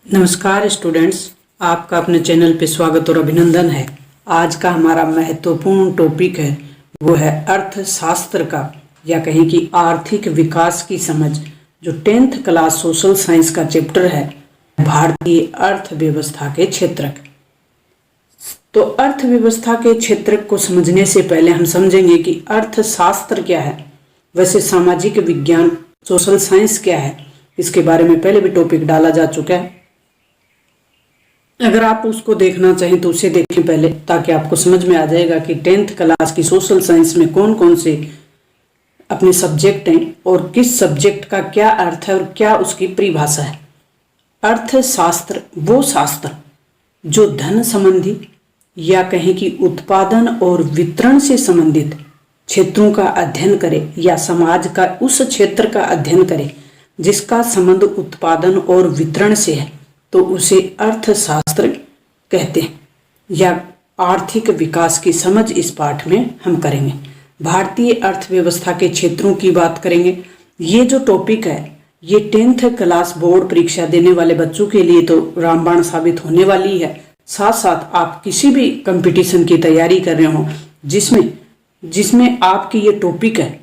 नमस्कार स्टूडेंट्स, आपका अपने चैनल पे स्वागत और अभिनंदन है। आज का हमारा महत्वपूर्ण टॉपिक है वो है अर्थशास्त्र का या कहें कि आर्थिक विकास की समझ, जो 10th क्लास सोशल साइंस का चैप्टर है, भारतीय अर्थव्यवस्था के क्षेत्रक। तो अर्थव्यवस्था के क्षेत्रक को समझने से पहले हम समझेंगे कि अर्थशास्त्र क्या है। वैसे सामाजिक विज्ञान सोशल साइंस क्या है, इसके बारे में पहले भी टॉपिक डाला जा चुका है। अगर आप उसको देखना चाहें तो उसे देखें पहले, ताकि आपको समझ में आ जाएगा कि 10th क्लास की सोशल साइंस में कौन कौन से अपने सब्जेक्ट हैं और किस सब्जेक्ट का क्या अर्थ है और क्या उसकी परिभाषा है। अर्थशास्त्र वो शास्त्र जो धन संबंधी या कहें कि उत्पादन और वितरण से संबंधित क्षेत्रों का अध्ययन करे या समाज का उस क्षेत्र का अध्ययन करे जिसका संबंध उत्पादन और वितरण से है, तो उसे अर्थशास्त्र कहते हैं या आर्थिक विकास की समझ इस पाठ में हम करेंगे। भारतीय अर्थव्यवस्था के क्षेत्रों की बात करेंगे। ये जो टॉपिक है ये 10th क्लास बोर्ड परीक्षा देने वाले बच्चों के लिए तो रामबाण साबित होने वाली है। साथ साथ आप किसी भी कंपटीशन की तैयारी कर रहे हो जिसमें आपकी ये टॉपिक है,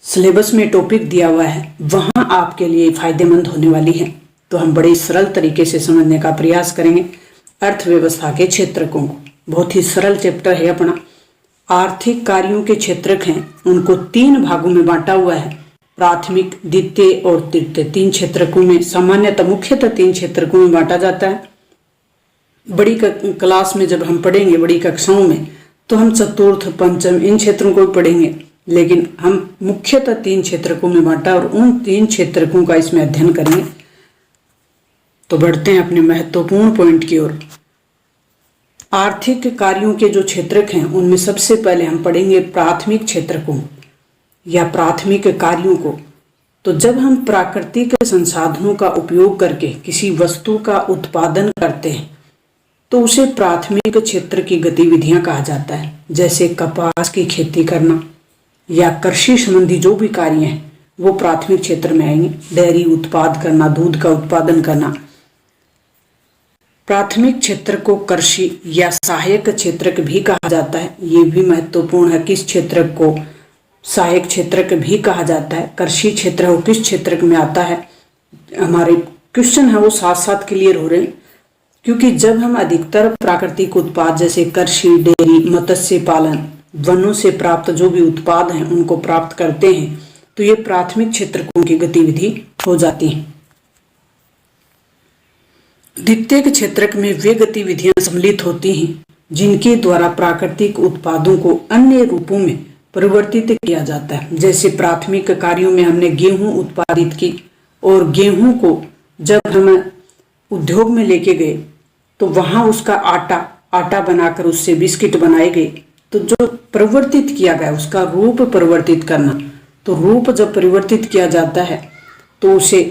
सिलेबस में टॉपिक दिया हुआ है, वहाँ आपके लिए फायदेमंद होने वाली है। तो हम बड़े सरल तरीके से समझने का प्रयास करेंगे अर्थव्यवस्था के क्षेत्रकों को। बहुत ही सरल चैप्टर है अपना। आर्थिक कार्यों के क्षेत्रक हैं, उनको 3 भागों में बांटा हुआ है, प्राथमिक, द्वितीय और तृतीय। 3 क्षेत्रकों में, सामान्यतः मुख्यतः 3 क्षेत्रकों में बांटा जाता है। बड़ी क्लास में जब हम पढ़ेंगे, बड़ी कक्षाओं में, तो हम चतुर्थ, पंचम इन क्षेत्रों को भी पढ़ेंगे, लेकिन हम मुख्यतः 3 क्षेत्रकों में बांटा और उन 3 क्षेत्रकों का इसमें अध्ययन करेंगे। तो बढ़ते हैं अपने महत्वपूर्ण पॉइंट की ओर। आर्थिक कार्यों के जो क्षेत्रक हैं उनमें सबसे पहले हम पढ़ेंगे प्राथमिक क्षेत्रकों या प्राथमिक कार्यों को। तो जब हम प्राकृतिक संसाधनों का उपयोग करके किसी वस्तु का उत्पादन करते हैं तो उसे प्राथमिक क्षेत्र की गतिविधियां कहा जाता है। जैसे कपास की खेती करना या कृषि संबंधी जो भी कार्य हैं वो प्राथमिक क्षेत्र में आएंगे। डेयरी उत्पाद करना, दूध का उत्पादन करना। प्राथमिक क्षेत्र को कृषि या सहायक क्षेत्रक भी कहा जाता है। ये भी महत्वपूर्ण है, किस क्षेत्रक को सहायक क्षेत्रक भी कहा जाता है। कृषि क्षेत्र वो किस क्षेत्रक में आता है, हमारे क्वेश्चन है वो साथ साथ क्लियर हो रहे हैं। क्योंकि जब हम अधिकतर प्राकृतिक उत्पाद जैसे कृषि, डेयरी, मत्स्य पालन, वनों से प्राप्त जो भी उत्पाद हैं उनको प्राप्त करते हैं तो ये प्राथमिक क्षेत्रकों की गतिविधि हो जाती है। द्वितीय क्षेत्रक में वे गतिविधियां सम्मिलित होती हैं जिनके द्वारा प्राकृतिक उत्पादों को अन्य रूपों में परिवर्तित किया जाता है। जैसे प्राथमिक कार्यों में हमने गेहूं उत्पादित की और गेहूं को जब हम उद्योग में लेके गए तो वहां उसका आटा बनाकर उससे बिस्किट बनाए गए। तो जो परिवर्तित किया गया उसका रूप परिवर्तित करना, तो रूप जब परिवर्तित किया जाता है तो उसे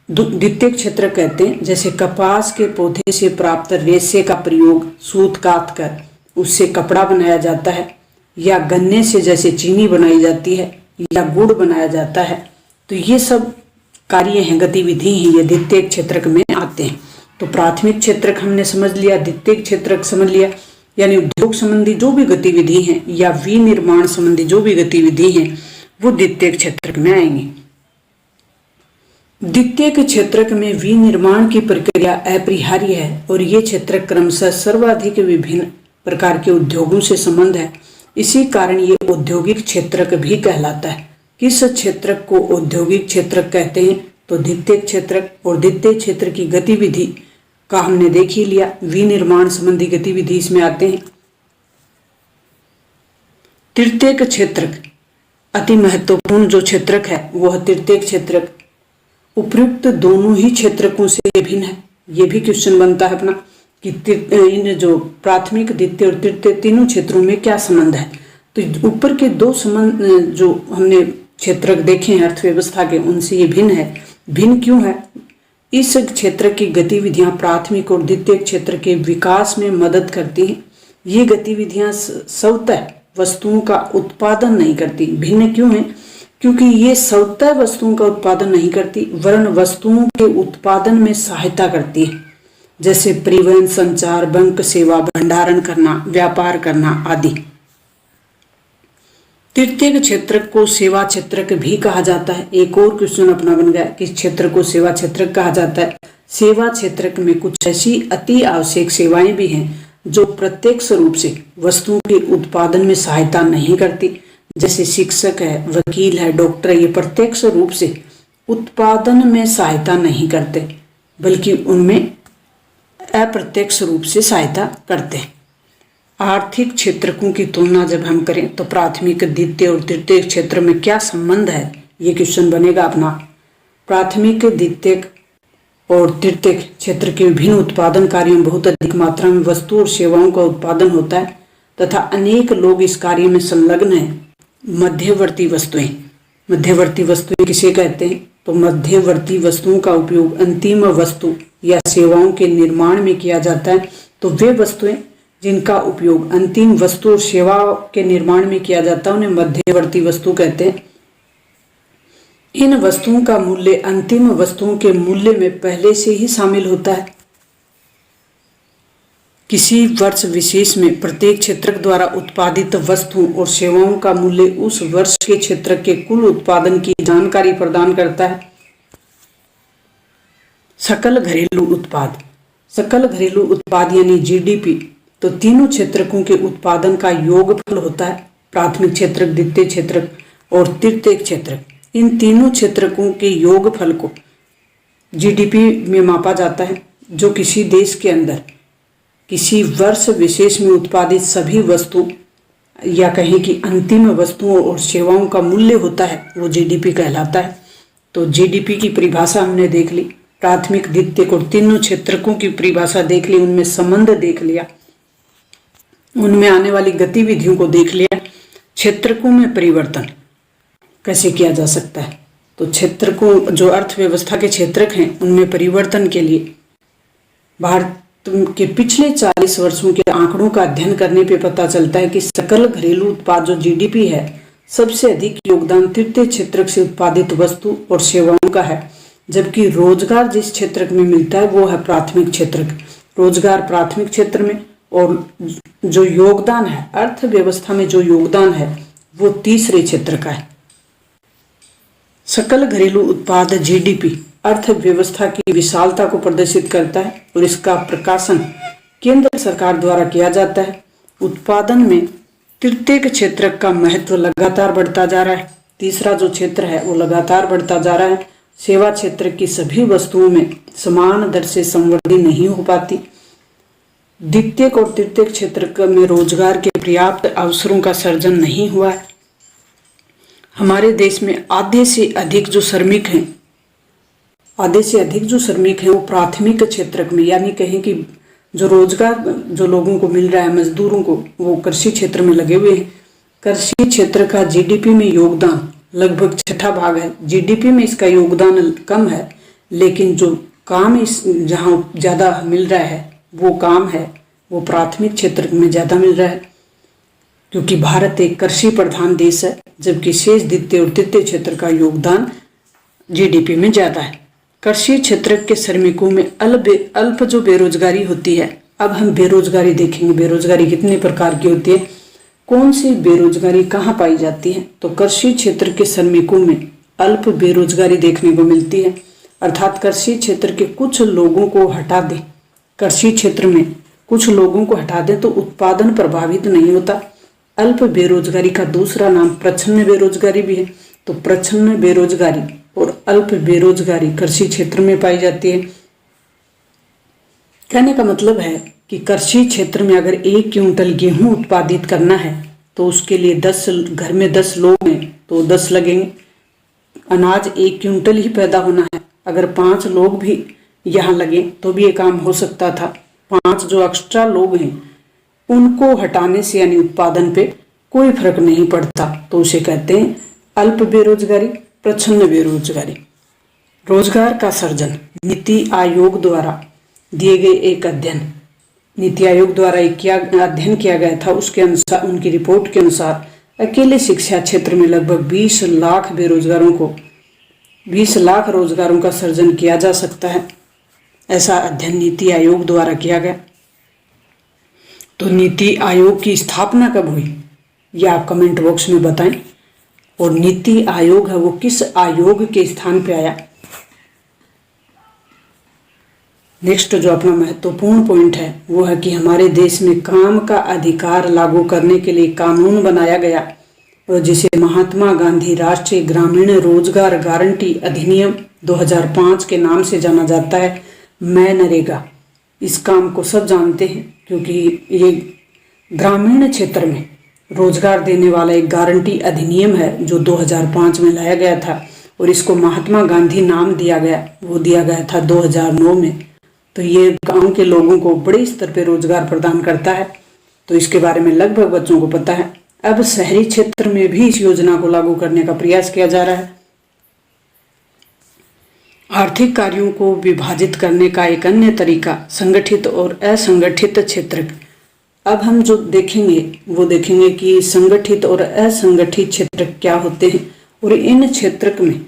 द्वितीय क्षेत्र कहते हैं। जैसे कपास के पौधे से प्राप्त रेशे का प्रयोग सूत काट कर उससे कपड़ा बनाया जाता है, या गन्ने से जैसे चीनी बनाई जाती है या गुड़ बनाया जाता है। तो ये सब कार्य हैं, गतिविधि हैं, ये द्वितीय क्षेत्रक में आते हैं। तो प्राथमिक क्षेत्रक हमने समझ लिया, द्वितीय क्षेत्रक समझ लिया, यानी उद्योग संबंधी जो भी गतिविधि हैं या विनिर्माण संबंधी जो भी गतिविधि हैं वो द्वितीय क्षेत्रक में आएंगे। द्वितीय क्षेत्रक में विनिर्माण की प्रक्रिया अपरिहार्य है और ये क्षेत्रक क्रमशः सर्वाधिक विभिन्न प्रकार के उद्योगों से संबंध है। इसी कारण ये औद्योगिक क्षेत्रक भी कहलाता है। किस क्षेत्रक को औद्योगिक क्षेत्रक कहते हैं, तो द्वितीय क्षेत्रक। और द्वितीय क्षेत्र की गतिविधि का हमने देख ही लिया, विनिर्माण संबंधी गतिविधि इसमें आते हैं। तृतीय क्षेत्रक अति महत्वपूर्ण जो क्षेत्रक है वो है तृतीय क्षेत्रक। उपयुक्त दोनों ही क्षेत्रकों से भिन्न है। ये भी क्वेश्चन बनता है अपना कि इन जो प्राथमिक, द्वितीय और तृतीय तीनों क्षेत्रों में क्या संबंध है। तो ऊपर के 2 संबंध जो हमने क्षेत्रक देखे हैं अर्थव्यवस्था के, उनसे ये भिन्न है। भिन्न क्यों है? इस क्षेत्र की गतिविधियां प्राथमिक और द्वितीय क्षेत्र के विकास में मदद करती हैं। ये गतिविधियां स्वतः वस्तुओं का उत्पादन नहीं करती। भिन्न क्यों है? क्योंकि ये स्वतः वस्तुओं का उत्पादन नहीं करती वरन वस्तुओं के उत्पादन में सहायता करती है, जैसे परिवहन, संचार, बैंक सेवा, भंडारण करना, व्यापार करना आदि। तृतीय क्षेत्र को सेवा क्षेत्र भी कहा जाता है। एक और क्वेश्चन अपना बन गया कि क्षेत्र को सेवा क्षेत्र कहा जाता है। सेवा क्षेत्र में कुछ ऐसी अति आवश्यक सेवाएं भी हैं जो प्रत्यक्ष रूप से वस्तुओं के उत्पादन में सहायता नहीं करती, जैसे शिक्षक है, वकील है, डॉक्टर। ये प्रत्यक्ष रूप से उत्पादन में सहायता नहीं करते बल्कि उनमें अप्रत्यक्ष रूप से सहायता करते हैं। आर्थिक क्षेत्रकों की तुलना जब हम करें तो प्राथमिक, द्वितीय और तृतीय क्षेत्र में क्या संबंध है, ये क्वेश्चन बनेगा अपना। प्राथमिक, द्वितीय और तृतीय क्षेत्र के विभिन्न उत्पादन कार्यों में बहुत अधिक मात्रा में वस्तु और सेवाओं का उत्पादन होता है तथा अनेक लोग इस कार्य में संलग्न हैं। मध्यवर्ती वस्तुएं, मध्यवर्ती वस्तुएं किसे कहते हैं? तो मध्यवर्ती वस्तुओं का उपयोग अंतिम वस्तु या सेवाओं के निर्माण में किया जाता है। तो वे वस्तुएं जिनका उपयोग अंतिम वस्तु और सेवा के निर्माण में किया जाता है उन्हें मध्यवर्ती वस्तु कहते हैं। इन वस्तुओं का मूल्य अंतिम वस्तुओं के मूल्य में पहले से ही शामिल होता है। किसी वर्ष विशेष में प्रत्येक क्षेत्र द्वारा उत्पादित वस्तुओं और सेवाओं का मूल्य उस वर्ष के क्षेत्र के कुल उत्पादन की जानकारी प्रदान करता है। सकल घरेलू उत्पाद, सकल घरेलू उत्पाद यानी जीडीपी तो तीनों क्षेत्रकों के उत्पादन का योगफल होता है। प्राथमिक क्षेत्र, द्वितीय क्षेत्र और तृतीय क्षेत्र, इन तीनों क्षेत्रकों के योगफल को जीडीपी में मापा जाता है, जो किसी देश के अंदर किसी वर्ष विशेष में उत्पादित सभी वस्तु या कहें कि अंतिम वस्तुओं और सेवाओं का मूल्य होता है, वो जीडीपी कहलाता है। तो जीडीपी की परिभाषा हमने देख ली, प्राथमिक, द्वितीय और तीनों क्षेत्रकों की परिभाषा देख ली, उनमें संबंध देख लिया, उनमें आने वाली गतिविधियों को देख लिया। क्षेत्रकों में परिवर्तन कैसे किया जा सकता है? तो क्षेत्र को, जो अर्थव्यवस्था के क्षेत्रक हैं, उनमें परिवर्तन के लिए भारत के पिछले 40 वर्षों के आंकड़ों का अध्ययन करने पे पता चलता है कि सकल घरेलू उत्पाद जो जीडीपी है, सबसे अधिक योगदान तृतीय क्षेत्र से उत्पादित वस्तु और सेवाओं का है, जबकि रोजगार जिस क्षेत्र में मिलता है वो है प्राथमिक क्षेत्र। रोजगार प्राथमिक क्षेत्र में, और जो योगदान है अर्थव्यवस्था में, जो योगदान है वो तीसरे क्षेत्र का है। सकल घरेलू उत्पाद जीडीपी अर्थव्यवस्था की विशालता को प्रदर्शित करता है और इसका प्रकाशन केंद्र सरकार द्वारा किया जाता है। उत्पादन में तृतीय क्षेत्र का महत्व लगातार बढ़ता जा रहा है। तीसरा जो क्षेत्र है वो लगातार बढ़ता जा रहा है। सेवा क्षेत्र की सभी वस्तुओं में समान दर से संवृद्धि नहीं हो पाती। द्वितीय और तृतीय क्षेत्र में रोजगार के पर्याप्त अवसरों का सर्जन नहीं हुआ है। हमारे देश में आधे से अधिक जो श्रमिक हैं वो प्राथमिक क्षेत्र में, यानी कहें कि जो रोजगार जो लोगों को मिल रहा है, मजदूरों को, वो कृषि क्षेत्र में लगे हुए हैं। कृषि क्षेत्र का जीडीपी में योगदान लगभग 6वां भाग है। जीडीपी में इसका योगदान कम है, लेकिन जो काम इस जहाँ ज़्यादा मिल रहा है वो काम है वो प्राथमिक क्षेत्र में ज़्यादा मिल रहा है, क्योंकि भारत एक कृषि प्रधान देश है, जबकि शेष द्वितीय और तृतीय क्षेत्र का योगदान जीडीपी में ज़्यादा है। कृषि क्षेत्र के श्रमिकों में अल्प जो बेरोजगारी होती है। अब हम बेरोजगारी देखेंगे, बेरोजगारी कितने प्रकार की होती है, कौन सी बेरोजगारी कहाँ पाई जाती है। तो कृषि क्षेत्र के श्रमिकों में अल्प बेरोजगारी देखने को मिलती है, अर्थात कृषि क्षेत्र के कुछ लोगों को हटा दें, कृषि क्षेत्र में कुछ लोगों को हटा दें तो उत्पादन प्रभावित नहीं होता। अल्प बेरोजगारी का दूसरा नाम प्रच्छन्न बेरोजगारी भी है। तो प्रच्छन्न बेरोजगारी और अल्प बेरोजगारी कृषि क्षेत्र में पाई जाती है। कहने का मतलब है कि कृषि क्षेत्र में अगर 1 क्विंटल गेहूं उत्पादित करना है तो उसके लिए 10 घर में 10 लोग हैं तो 10 लगेंगे। अनाज 1 क्विंटल ही पैदा होना है, अगर 5 लोग भी यहाँ लगे तो भी ये काम हो सकता था। 5 जो एक्स्ट्रा लोग हैं उनको हटाने से यानी उत्पादन पे कोई फर्क नहीं पड़ता, तो उसे कहते हैं अल्प बेरोजगारी, प्रच्छन्न बेरोजगारी। रोजगार का सृजन नीति आयोग द्वारा दिए गए एक अध्ययन, नीति आयोग द्वारा एक अध्ययन किया गया था, उसके अनुसार, उनकी रिपोर्ट के अनुसार अकेले शिक्षा क्षेत्र में लगभग 20 लाख बेरोजगारों को 20 लाख रोजगारों का सृजन किया जा सकता है। ऐसा अध्ययन नीति आयोग द्वारा किया गया। तो नीति आयोग की स्थापना कब हुई, यह आप कमेंट बॉक्स में बताएं। और नीति आयोग है वो किस आयोग के स्थान पे आया। नेक्स्ट जो अपना महत्वपूर्ण पॉइंट है वो है कि हमारे देश में काम का अधिकार लागू करने के लिए कानून बनाया गया और जिसे महात्मा गांधी राष्ट्रीय ग्रामीण रोजगार गारंटी अधिनियम 2005 के नाम से जाना जाता है, मनरेगा। इस काम को सब जानते हैं क्योंकि ये ग्रामीण क्षेत्र में रोजगार देने वाला एक गारंटी अधिनियम है जो 2005 में लाया गया था और इसको महात्मा गांधी नाम दिया गया, वो दिया गया था 2009 में। तो ये गांव के लोगों को बड़े स्तर पे रोजगार प्रदान करता है। तो इसके बारे में लगभग बच्चों को पता है। अब शहरी क्षेत्र में भी इस योजना को लागू करने का प्रयास किया जा रहा है। आर्थिक कार्यों को विभाजित करने का एक अन्य तरीका संगठित और असंगठित क्षेत्र। अब हम जो देखेंगे वो देखेंगे कि संगठित और असंगठित क्षेत्र क्या होते हैं और इन क्षेत्र में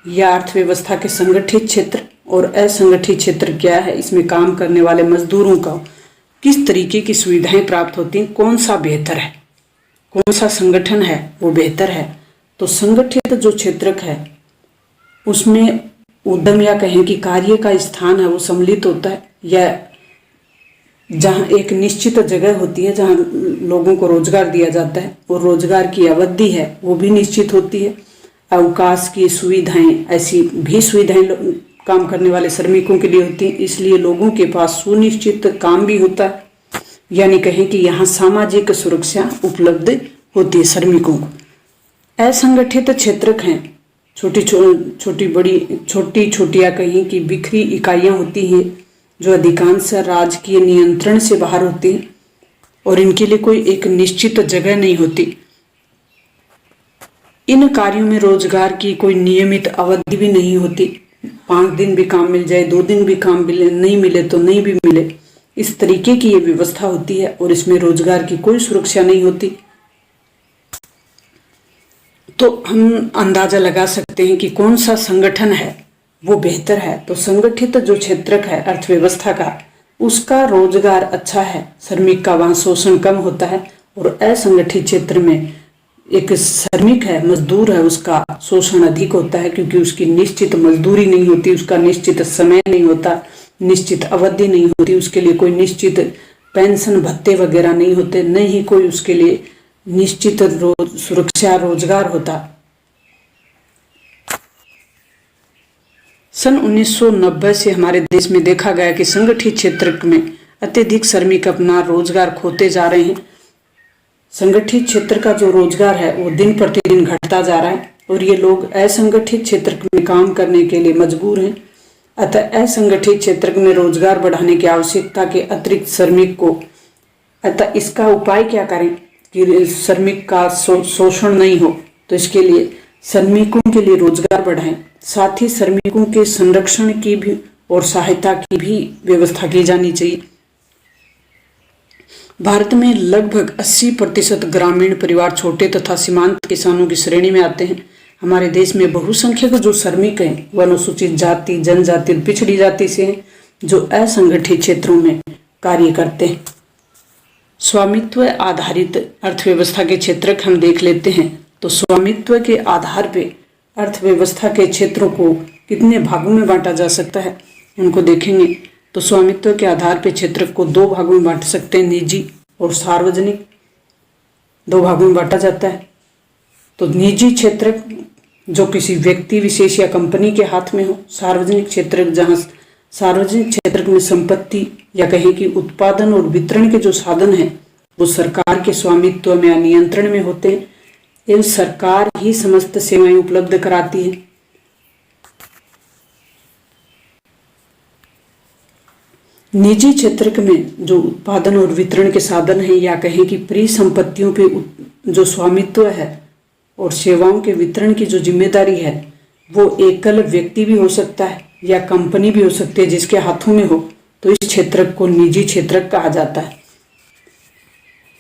या अर्थव्यवस्था के संगठित क्षेत्र और असंगठित क्षेत्र क्या है, इसमें काम करने वाले मजदूरों का किस तरीके की सुविधाएं प्राप्त होती हैं, कौन सा बेहतर है, कौन सा संगठन है वो बेहतर है। तो संगठित जो क्षेत्र है उसमें उद्यम या कहें कि कार्य का स्थान है वो सम्मिलित होता है, या जहाँ एक निश्चित जगह होती है जहाँ लोगों को रोजगार दिया जाता है और रोजगार की अवधि है वो भी निश्चित होती है। अवकाश की सुविधाएं, ऐसी भी सुविधाएं काम करने वाले श्रमिकों के लिए होती हैं, इसलिए लोगों के पास सुनिश्चित काम भी होता है, यानी कहें कि यहाँ सामाजिक सुरक्षा उपलब्ध होती है श्रमिकों को। असंगठित क्षेत्र हैं छोटी छोटियाँ कहीं कि बिखरी इकाइयाँ होती हैं जो अधिकांश राजकीय नियंत्रण से बाहर होती हैं और इनके लिए कोई एक निश्चित जगह नहीं होती। इन कार्यों में रोजगार की कोई नियमित अवधि भी नहीं होती। 5 दिन भी काम मिल जाए, 2 दिन भी काम नहीं मिले तो नहीं भी मिले, इस तरीके की ये व्यवस्था होती है और इसमें रोजगार की कोई सुरक्षा नहीं होती। तो हम अंदाजा लगा सकते हैं कि कौन सा संगठन है वो बेहतर है। तो संगठित जो क्षेत्र है अर्थव्यवस्था का, उसका रोजगार अच्छा है, श्रमिक का वहाँ शोषण कम होता है। और असंगठित क्षेत्र में एक श्रमिक है, मजदूर है, उसका शोषण अधिक होता है क्योंकि उसकी निश्चित मजदूरी नहीं होती, उसका निश्चित समय नहीं होता, निश्चित अवधि नहीं होती, उसके लिए कोई निश्चित पेंशन भत्ते वगैरह नहीं होते, न ही कोई उसके लिए निश्चित सुरक्षा रोजगार होता। सन 1990 से हमारे देश में देखा गया कि संगठित क्षेत्र में अत्यधिक श्रमिक अपना रोजगार खोते जा रहे हैं। संगठित क्षेत्र का जो रोजगार है वो दिन प्रतिदिन घटता जा रहा है और ये लोग असंगठित क्षेत्र में काम करने के लिए मजबूर हैं। अतः असंगठित क्षेत्र में रोजगार बढ़ाने की आवश्यकता के अतिरिक्त श्रमिक को, अतः इसका उपाय क्या करें कि श्रमिक का शोषण नहीं हो, तो इसके लिए श्रमिकों के लिए रोजगार बढ़ाएं, साथ ही श्रमिकों के संरक्षण की भी और सहायता की भी व्यवस्था की जानी चाहिए। भारत में लगभग 80% ग्रामीण परिवार छोटे तथा सीमांत किसानों की श्रेणी में आते हैं। हमारे देश में बहुसंख्यक जो श्रमिक हैं वह अनुसूचित जाति, जनजाति, पिछड़ी जाति से हैं जो असंगठित क्षेत्रों में कार्य करते हैं। स्वामित्व आधारित अर्थव्यवस्था के क्षेत्र हम देख लेते हैं। तो स्वामित्व के आधार पर अर्थव्यवस्था के क्षेत्रों को कितने भागों में बांटा जा सकता है उनको देखेंगे। तो स्वामित्व के आधार पर क्षेत्र को 2 भागों में बांट सकते हैं, निजी और सार्वजनिक। 2 भागों में बांटा जाता है। तो निजी क्षेत्र जो किसी व्यक्ति विशेष या कंपनी के हाथ में हो, सार्वजनिक क्षेत्र जहाँ सार्वजनिक क्षेत्र में संपत्ति या कहें कि उत्पादन और वितरण के जो साधन हैं वो सरकार के स्वामित्व में या नियंत्रण में होते हैं एवं सरकार ही समस्त सेवाएं उपलब्ध कराती है। निजी क्षेत्र में जो उत्पादन और वितरण के साधन हैं या कहें कि परिसंपत्तियों पे जो स्वामित्व है और सेवाओं के वितरण की जो जिम्मेदारी है वो एकल व्यक्ति भी हो सकता है या कंपनी भी हो सकती है जिसके हाथों में हो, तो इस क्षेत्र को निजी क्षेत्र कहा जाता है।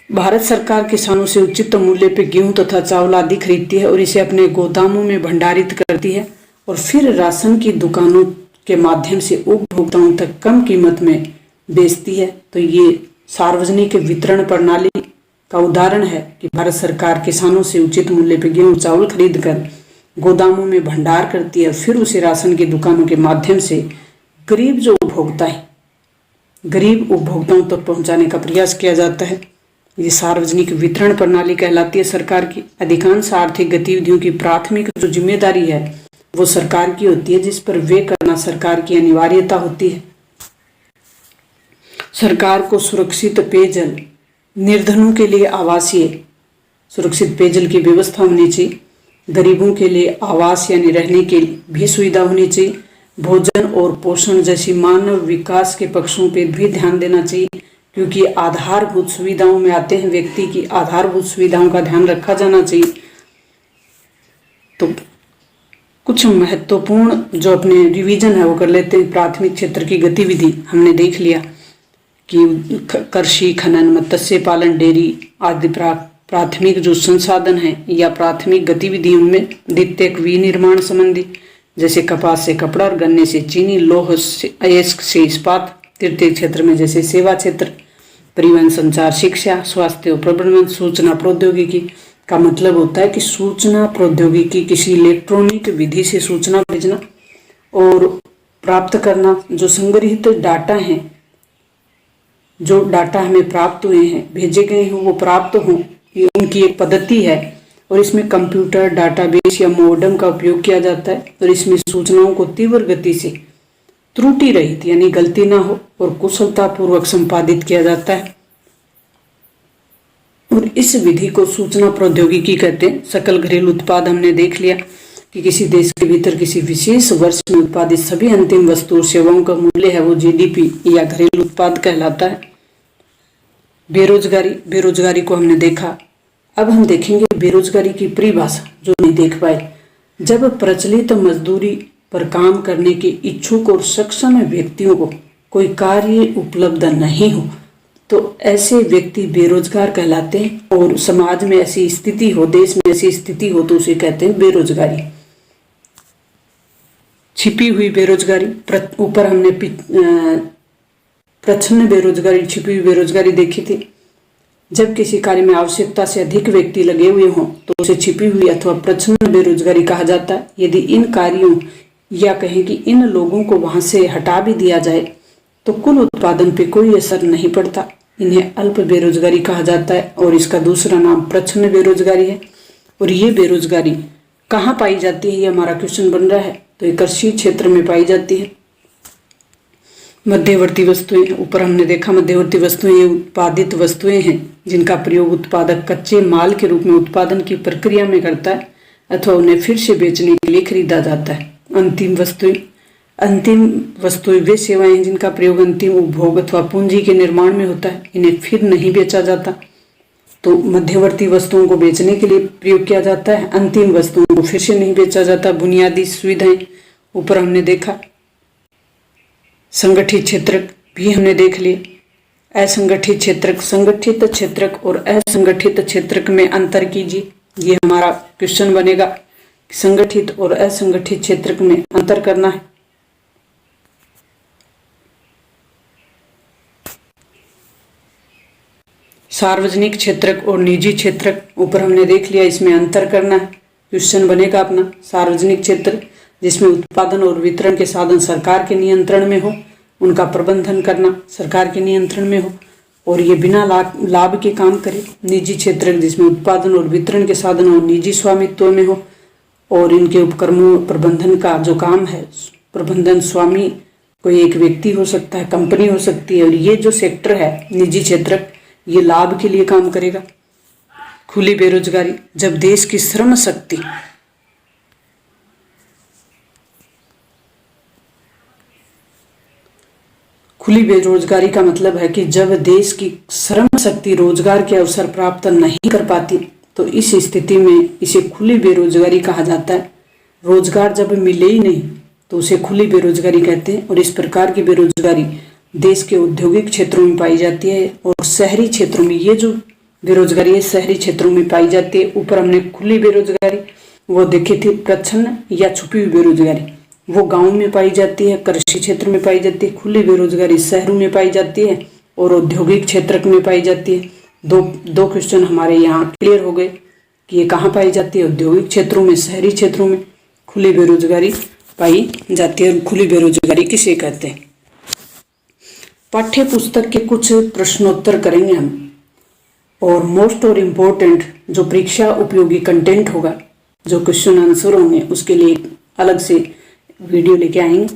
भारत सरकार किसानों से उचित मूल्य पर गेहूं तथा चावल आदि खरीदती है और इसे अपने गोदामों में भंडारित करती है और फिर राशन की दुकानों के माध्यम से उपभोक्ताओं तक कम कीमत में बेचती है। तो ये सार्वजनिक वितरण प्रणाली का उदाहरण है कि भारत सरकार किसानों से उचित मूल्य पर गेहूं चावल खरीद कर गोदामों में भंडार करती है, फिर उसे राशन की दुकानों के माध्यम से गरीब जो उपभोक्ता है, गरीब उपभोक्ताओं तक पहुंचाने का प्रयास किया जाता है। ये सार्वजनिक वितरण प्रणाली कहलाती है। सरकार की अधिकांश आर्थिक गतिविधियों की प्राथमिक जो जिम्मेदारी है वो सरकार की होती है, जिस पर वे करना सरकार की अनिवार्यता होती है। सरकार को सुरक्षित पेयजल, निर्धनों के लिए आवासीय सुरक्षित पेयजल की व्यवस्था होनी चाहिए, गरीबों के लिए आवास यानी रहने की भी सुविधा होनी चाहिए, भोजन और पोषण जैसी मानव विकास के पक्षों पर भी ध्यान देना चाहिए, क्योंकि आधारभूत सुविधाओं में आते हैं। व्यक्ति की आधारभूत सुविधाओं का ध्यान रखा जाना चाहिए। तो कुछ महत्वपूर्ण जो अपने रिवीजन है वो कर लेते हैं। प्राथमिक क्षेत्र की गतिविधि हमने देख लिया कि कृषि, खनन, मत्स्य पालन, डेयरी आदि प्राथमिक जो संसाधन हैं या प्राथमिक गतिविधियों में द्वितीयक विनिर्माण संबंधी जैसे कपास से कपड़ा और गन्ने से चीनी, लौह से अयस्क से इस्पात। तृतीय क्षेत्र में जैसे सेवा क्षेत्र, परिवहन, संचार, शिक्षा, स्वास्थ्य और प्रबंधन। सूचना प्रौद्योगिकी का मतलब होता है कि सूचना प्रौद्योगिकी किसी इलेक्ट्रॉनिक विधि से सूचना भेजना और प्राप्त करना। जो संग्रहित डाटा हैं, जो डाटा हमें प्राप्त हुए हैं, भेजे गए हैं, वो प्राप्त हों, ये उनकी एक पद्धति है और इसमें कंप्यूटर, डाटाबेस या मॉडेम का उपयोग किया जाता है और इसमें सूचनाओं को तीव्र गति से त्रुटि रहित यानी गलती ना हो और कुशलतापूर्वक संपादित किया जाता है और इस विधि को सूचना प्रौद्योगिकी कहते हैं। सकल घरेलू उत्पाद हमने देख लिया कि किसी देश के भीतर किसी विशेष वर्ष में उत्पादित सभी अंतिम वस्तु और सेवाओं का मूल्य है वो जीडीपी या घरेलू उत्पाद कहलाता है। बेरोजगारी, बेरोजगारी को हमने देखा। अब हम देखेंगे बेरोजगारी की परिभाषा जो नहीं देख पाए। जब प्रचलित मजदूरी पर काम करने के इच्छुक और सक्षम व्यक्तियों को कोई कार्य उपलब्ध नहीं हो तो ऐसे व्यक्ति बेरोजगार कहलाते हैं और समाज में ऐसी स्थिति हो, देश में ऐसी स्थिति हो तो उसे कहते हैं बेरोजगारी। छिपी हुई बेरोजगारी, ऊपर हमने प्रच्छन्न बेरोजगारी, छिपी हुई बेरोजगारी देखी थी। जब किसी कार्य में आवश्यकता से अधिक व्यक्ति लगे हुए हों तो उसे छिपी हुई अथवा प्रच्छन्न बेरोजगारी कहा जाता है। यदि इन कार्यों या कहें कि इन लोगों को वहां से हटा भी दिया जाए तो कुल उत्पादन पे कोई असर नहीं पड़ता। इन्हें अल्प बेरोजगारी कहा जाता है और इसका दूसरा नाम प्रच्छन्न बेरोजगारी है। और ये बेरोजगारी कहाँ पाई जाती है, ये हमारा क्वेश्चन बन रहा है। तो ये कृषि क्षेत्र में पाई जाती है। मध्यवर्ती वस्तुएं, ऊपर हमने देखा मध्यवर्ती वस्तुएं ये उत्पादित वस्तुएं हैं जिनका प्रयोग उत्पादक कच्चे माल के रूप में उत्पादन की प्रक्रिया में करता है अथवा उन्हें फिर से बेचने के लिए खरीदा जाता है। अंतिम वस्तुएं वे सेवाएं हैं जिनका प्रयोग अंतिम उपभोग अथवा पूंजी के निर्माण में होता है, इन्हें फिर नहीं बेचा जाता। तो मध्यवर्ती वस्तुओं को बेचने के लिए प्रयोग किया जाता है, अंतिम वस्तुओं को फिर से नहीं बेचा जाता। बुनियादी सुविधाएं ऊपर हमने देखा। संगठित क्षेत्रक भी हमने देख लिए। असंगठित क्षेत्रक, संगठित क्षेत्रक और असंगठित क्षेत्रक में अंतर कीजिए, ये हमारा क्वेश्चन बनेगा। संगठित और असंगठित क्षेत्रक में अंतर करना है। सार्वजनिक क्षेत्रक और निजी क्षेत्रक ऊपर हमने देख लिया, इसमें अंतर करना है। क्वेश्चन बनेगा अपना सार्वजनिक क्षेत्र जिसमें उत्पादन और वितरण के साधन सरकार के नियंत्रण में हो, उनका प्रबंधन करना सरकार के नियंत्रण में हो और ये बिना लाभ के काम करे। निजी क्षेत्र जिसमें उत्पादन और वितरण के साधन और निजी स्वामित्व में हो और इनके उपक्रमों प्रबंधन का जो काम है, प्रबंधन स्वामी कोई एक व्यक्ति हो सकता है, कंपनी हो सकती है। और ये जो सेक्टर है निजी क्षेत्र, ये लाभ के लिए काम करेगा। खुली बेरोजगारी, जब देश की श्रम शक्ति खुली बेरोजगारी का मतलब है कि जब देश की श्रम शक्ति रोजगार के अवसर प्राप्त नहीं कर पाती तो इस स्थिति में इसे खुली बेरोजगारी कहा जाता है। रोजगार जब मिले ही नहीं तो उसे खुली बेरोजगारी कहते हैं। और इस प्रकार की बेरोजगारी देश के औद्योगिक क्षेत्रों में पाई जाती है और शहरी क्षेत्रों में। ये जो बेरोजगारी शहरी क्षेत्रों में पाई जाती है। ऊपर हमने खुली बेरोजगारी वो देखी थी, प्रच्छन्न या छुपी हुई बेरोजगारी वो गांव में पाई जाती है, कृषि क्षेत्र में पाई जाती है। खुली बेरोजगारी शहरों में पाई जाती है और औद्योगिक क्षेत्र में पाई जाती है। दो क्वेश्चन हमारे यहाँ क्लियर हो गए कि ये कहाँ पाई जाती है, औद्योगिक क्षेत्रों में, शहरी क्षेत्रों में खुली बेरोजगारी पाई जाती है। और खुली बेरोजगारी किसे कहते हैं। पाठ्य पुस्तक के कुछ प्रश्नोत्तर करेंगे हम, और मोस्ट और इम्पोर्टेंट जो परीक्षा उपयोगी कंटेंट होगा, जो क्वेश्चन आंसर होंगे, उसके लिए अलग से वीडियो लेके आएंगे।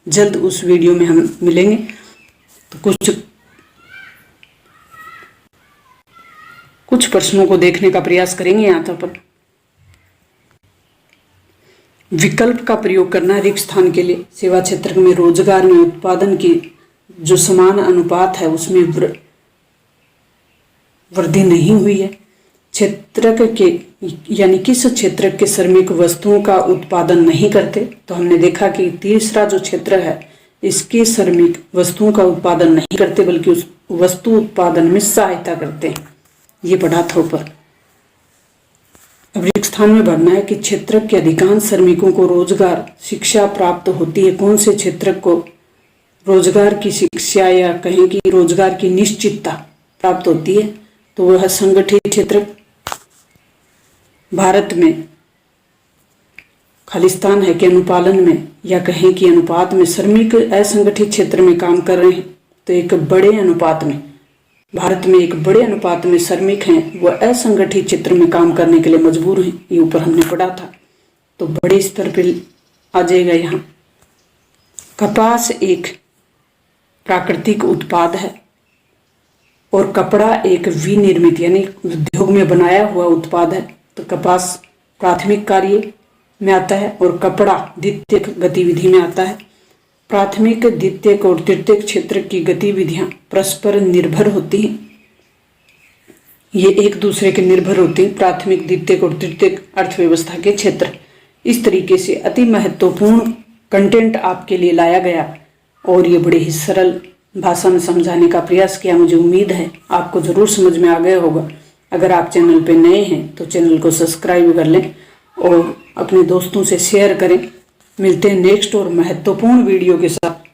जल्द उस वीडियो में हम मिलेंगे। तो कुछ प्रश्नों को देखने का प्रयास करेंगे। यहाँ पर विकल्प का प्रयोग करना रिक्त स्थान के लिए। सेवा क्षेत्र में रोजगार में उत्पादन की जो समान अनुपात है उसमें वृद्धि नहीं हुई है। क्षेत्र के यानी किस क्षेत्र के श्रमिक वस्तुओं का उत्पादन नहीं करते, तो हमने देखा कि तीसरा जो क्षेत्र है इसके श्रमिक वस्तुओं का उत्पादन नहीं करते बल्कि उस वस्तु उत्पादन में सहायता करते हैं। ये पढ़ा था ऊपर। अब रिक्त स्थान में भरना है कि क्षेत्र के अधिकांश श्रमिकों को रोजगार शिक्षा प्राप्त होती है। कौन से क्षेत्र को रोजगार की शिक्षा या कहें कि रोजगार की निश्चितता प्राप्त होती है, तो वह संगठित क्षेत्र। भारत में खालिस्तान है कि अनुपालन में या कहें कि अनुपात में श्रमिक असंगठित क्षेत्र में काम कर रहे हैं, तो एक बड़े अनुपात में भारत में एक बड़े अनुपात में श्रमिक हैं वह असंगठित क्षेत्र में काम करने के लिए मजबूर हैं। ये ऊपर हमने पढ़ा था। तो बड़े स्तर पर आ जाएगा यहाँ। कपास एक प्राकृतिक उत्पाद है और कपड़ा एक विनिर्मित यानी उद्योग में बनाया हुआ उत्पाद है। तो कपास प्राथमिक कार्य में आता है और कपड़ा द्वितीयक गतिविधि में आता है। प्राथमिक, द्वितीयक और तृतीयक क्षेत्र की गतिविधियां परस्पर निर्भर होती हैं। ये एक दूसरे के निर्भर होते हैं, प्राथमिक, द्वितीयक और तृतीयक अर्थव्यवस्था के क्षेत्र। इस तरीके से अति महत्वपूर्ण कंटेंट आपके लिए लाया गया और ये बड़े ही सरल भाषा में समझाने का प्रयास किया। मुझे उम्मीद है आपको जरूर समझ में आ गया होगा। अगर आप चैनल पे नए हैं तो चैनल को सब्सक्राइब कर लें और अपने दोस्तों से शेयर करें। मिलते हैं नेक्स्ट और महत्वपूर्ण वीडियो के साथ।